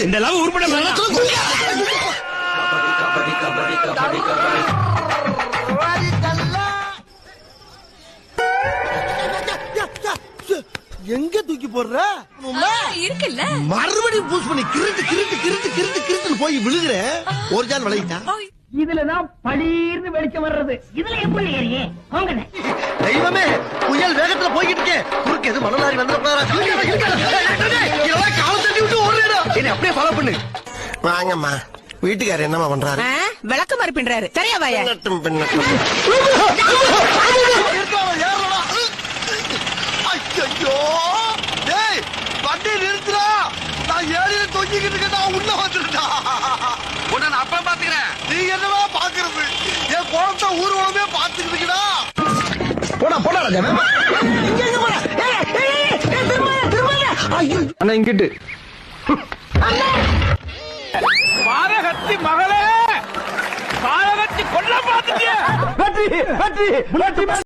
இந்த லவ் உருப்பட எங்க தூக்கி போடுற இருக்குல்ல மறுபடியும் பூஸ் பண்ணி கிருட்டு கிருட்டு கிருட்டு கிருட்டு கிருட்டுன்னு போய் விழுகுற ஒரு ஜான் விளையிட்டா இதுலதான் பளீர்னு வெளிச்சம் வர்றது. இதுல எப்படி ஏறியே தெய்வமே புயல் வேகத்துல போய்கிட்டு இருக்கேன். குறுக்கு எது மணலாரி வந்துட போறா காலம் தட்டி விட்டு ஓடுறா. என்ன அப்படியே ஃபாலோ பண்ணு. வாங்கம்மா வீட்டுக்காரர் என்னமா பண்றாரு? விளக்கு மாதிரி பின்றாரு. சரியா வாயா ஐயோ டேய் வண்டி நிறுத்துறா. நான் ஏறில தொங்கிக்கிட்டு இருக்கேன். நான் உள்ள வந்துட்டா. உன்னை நான் அப்ப பாத்துக்கிறேன். நீ என்னவா பாக்குறது? என் குழந்தை ஊர்வலமே பாத்துக்கிட்டு இருக்கடா. போடா போடா ராஜா. இங்க எங்க போற? திரும்ப ஐயோ அண்ணா இங்கிட்டு பாரகத்தி மகளே, பாரகத்தி கொல்ல பாத்துட்டிய. வெற்றி வெற்றி வெற்றி.